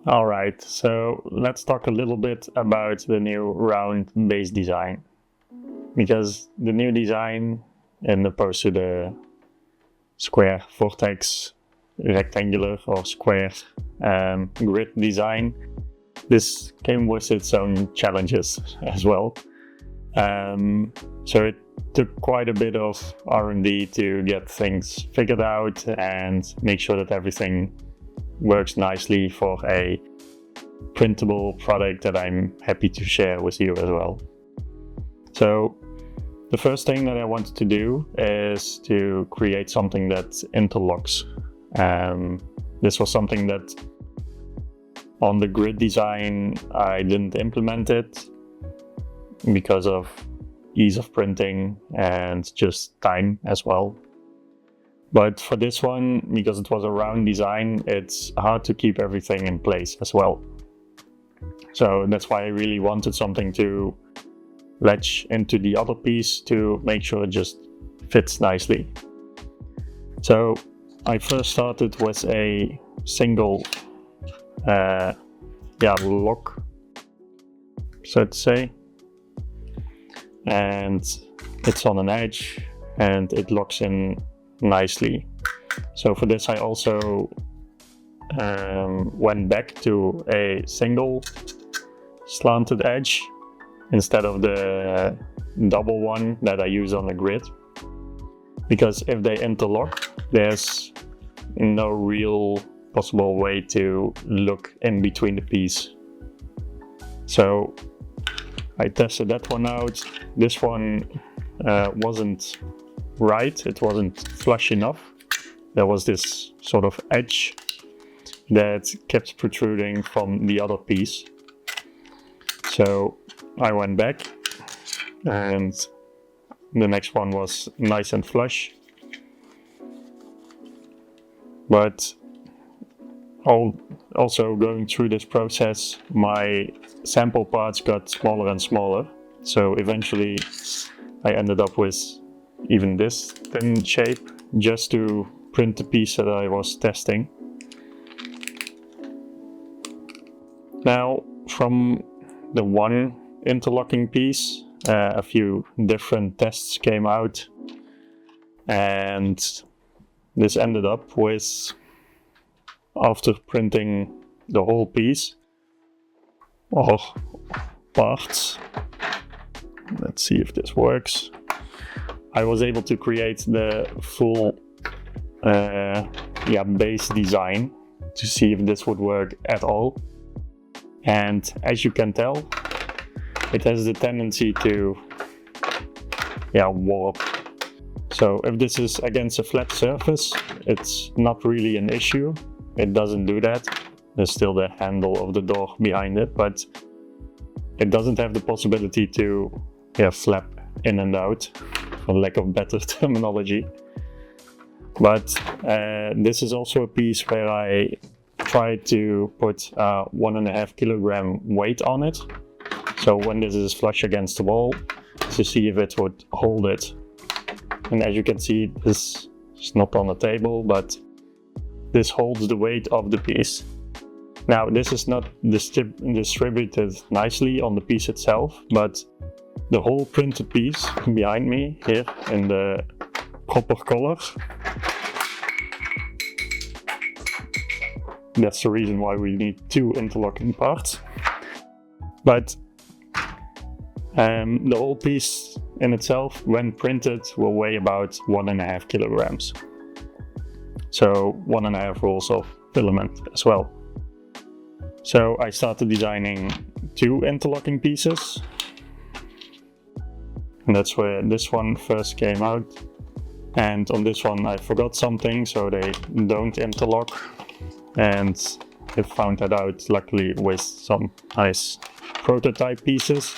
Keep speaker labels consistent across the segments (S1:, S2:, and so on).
S1: All right, so let's talk a little bit about the new round base design. Because the new design, in opposed to the square vortex, rectangular or square grid design, this came with its own challenges as well. So it took quite a bit of R&D to get things figured out and make sure that everything works nicely for a printable product that I'm happy to share with you as well. So the first thing that I wanted to do is to create something that interlocks. This was something that on the grid design I didn't implement it because of ease of printing and just time as well. But for this one, because it was a round design, it's hard to keep everything in place as well. So that's why I really wanted something to latch into the other piece to make sure it just fits nicely. So I first started with a single lock, so to say, and it's on an edge and it locks in nicely. So for this I also went back to a single slanted edge instead of the double one that I use on the grid, because if they interlock there's no real possible way to look in between the piece. So I tested that one out. This one wasn't right, it wasn't flush enough. There was this sort of edge that kept protruding from the other piece. So I went back and the next one was nice and flush. But also going through this process, my sample parts got smaller and smaller. So eventually I ended up with even this thin shape just to print the piece that I was testing. Now from the one interlocking piece, a few different tests came out, and this ended up with, after printing the whole piece or parts, let's see if this works, I was able to create the full base design to see if this would work at all. And as you can tell, it has the tendency to warp. So if this is against a flat surface, it's not really an issue. It doesn't do that. There's still the handle of the door behind it, but it doesn't have the possibility to flap in and out, for lack of better terminology. But this is also a piece where I tried to put 1.5 kilogram weight on it. So when this is flush against the wall, to see if it would hold it. And as you can see, this is not on the table, but this holds the weight of the piece. Now this is not distributed nicely on the piece itself, but the whole printed piece behind me here in the copper color, that's the reason why we need two interlocking parts. But the whole piece in itself, when printed, will weigh about 1.5 kilograms. So 1.5 rolls of filament as well. So I started designing two interlocking pieces. And that's where this one first came out. And on this one I forgot something, so they don't interlock. And I found that out luckily with some nice prototype pieces.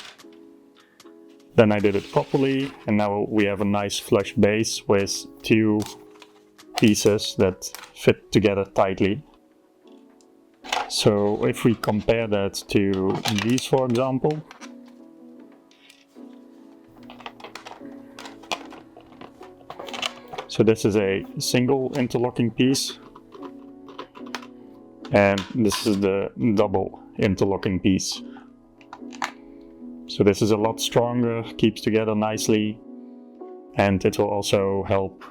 S1: Then I did it properly, and now we have a nice flush base with two pieces that fit together tightly. So if we compare that to these, for example, so this is a single interlocking piece, And this is the double interlocking piece. So this is a lot stronger, keeps together nicely, and it will also help,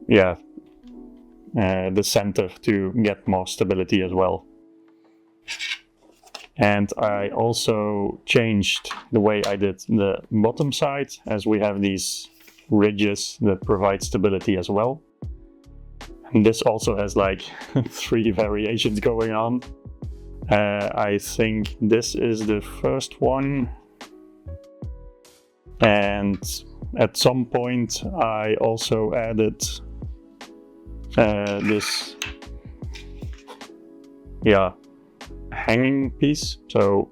S1: the center to get more stability as well. And I also changed the way I did the bottom side, as we have these ridges that provide stability as well. And this also has like 3 variations going on. I think this is the first one. And at some point I also added this hanging piece. So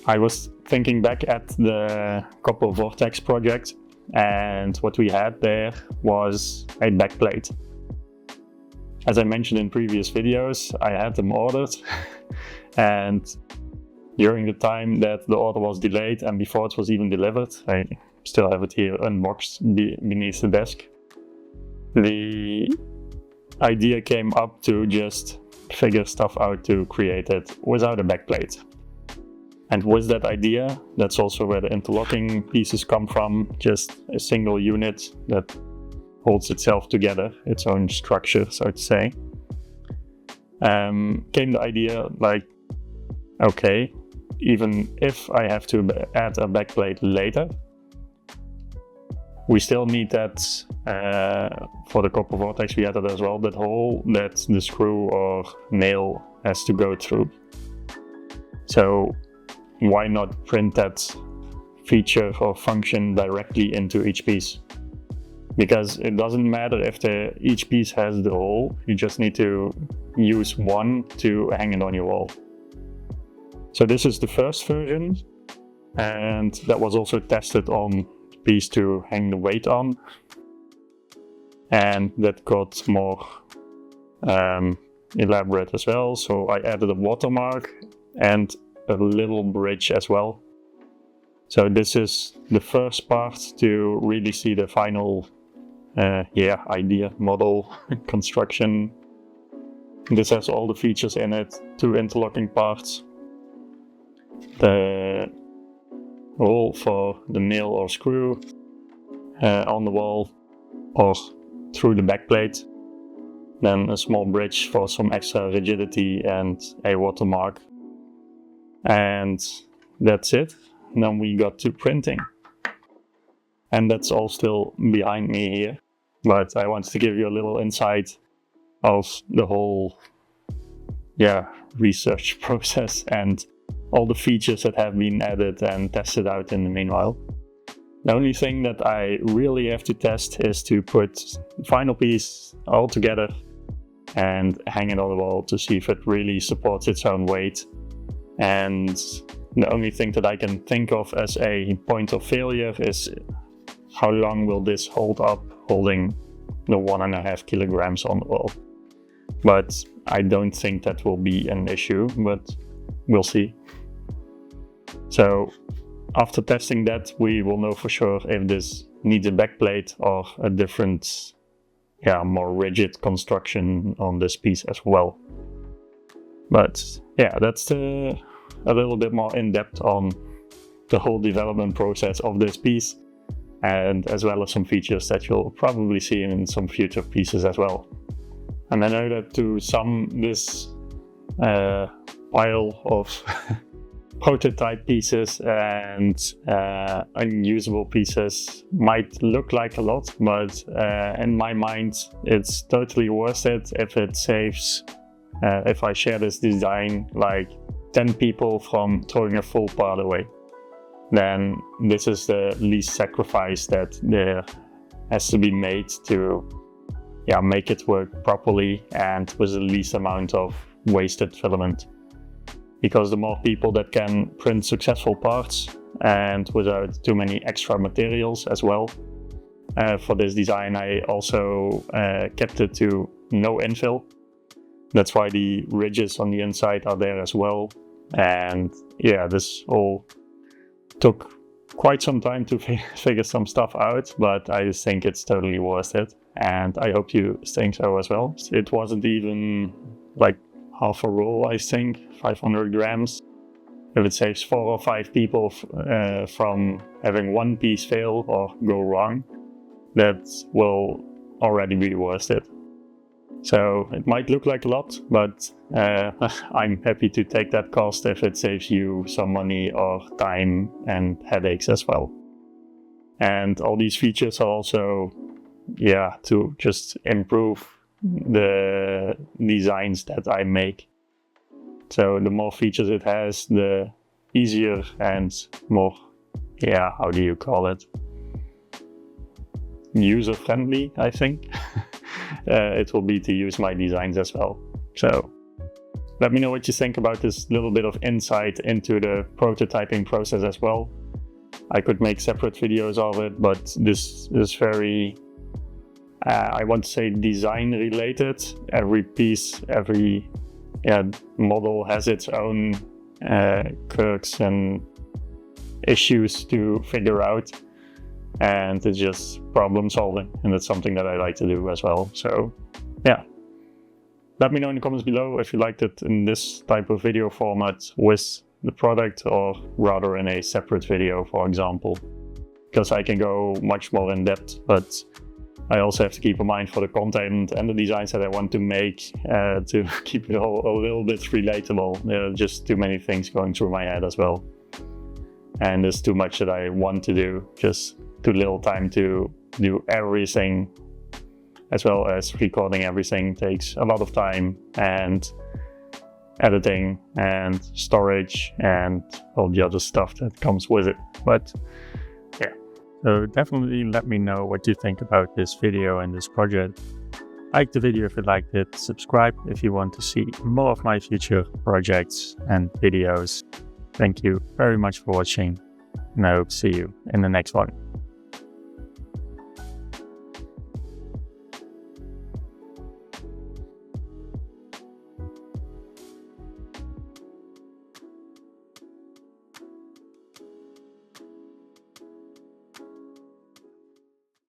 S1: I was thinking back at the Copper Vortex project, and what we had there was a backplate. As I mentioned in previous videos, I had them ordered and during the time that the order was delayed and before it was even delivered, I still have it here unboxed beneath the desk. The idea came up to just figure stuff out to create it without a backplate. And with that idea, that's also where the interlocking pieces come from, just a single unit that holds itself together, its own structure, so to say. Came the idea like, okay, even if I have to add a backplate later, we still need that for the Copper Vortex. We added as well that hole that the screw or nail has to go through. So why not print that feature or function directly into each piece? Because it doesn't matter if each piece has the hole, you just need to use one to hang it on your wall. So this is the first version, and that was also tested on the piece to hang the weight on, and that got more elaborate as well. So I added a watermark and a little bridge as well. So this is the first part to really see the final idea, model, construction. This has all the features in it, 2 interlocking parts, the hole for the nail or screw on the wall or through the backplate, then a small bridge for some extra rigidity and a watermark. And that's it. And then we got to printing. And that's all still behind me here. But I wanted to give you a little insight of the whole research process and all the features that have been added and tested out in the meanwhile. The only thing that I really have to test is to put the final piece all together and hang it on the wall to see if it really supports its own weight. And the only thing that I can think of as a point of failure is how long will this hold up holding the 1.5 kilograms on the wall. But I don't think that will be an issue, but we'll see. So after testing that, we will know for sure if this needs a backplate or a different, more rigid construction on this piece as well. But that's a little bit more in depth on the whole development process of this piece, and as well as some features that you'll probably see in some future pieces as well. And I know that to some, this pile of prototype pieces and unusable pieces might look like a lot, but in my mind it's totally worth it if it saves, if I share this design, like 10 people from throwing a full part away. Then this is the least sacrifice that there has to be made to make it work properly and with the least amount of wasted filament. Because the more people that can print successful parts and without too many extra materials as well. For this design I also kept it to no infill. That's why the ridges on the inside are there as well. And this all took quite some time to figure some stuff out, but I just think it's totally worth it. And I hope you think so as well. It wasn't even like half a roll, I think, 500 grams. If it saves 4 or 5 people from having one piece fail or go wrong, that will already be worth it. So it might look like a lot, but I'm happy to take that cost if it saves you some money or time and headaches as well. And all these features are also, to just improve the designs that I make. So the more features it has, the easier and more, how do you call it? User-friendly, I think. It will be to use my designs as well. So let me know what you think about this little bit of insight into the prototyping process as well. I could make separate videos of it, but this is very, I want to say, design related. Every piece, every model has its own quirks and issues to figure out, and it's just problem solving, and that's something that I like to do as well. So let me know in the comments below if you liked it in this type of video format with the product, or rather in a separate video, for example, because I can go much more in depth, but I also have to keep in mind for the content and the designs that I want to make to keep it all a little bit relatable. There are just too many things going through my head as well. And there's too much that I want to do, just too little time to do everything, as well as recording everything takes a lot of time, and editing and storage and all the other stuff that comes with it. But so definitely let me know what you think about this video and this project. Like the video if you liked it, subscribe if you want to see more of my future projects and videos. Thank you very much for watching, and I hope to see you in the next one.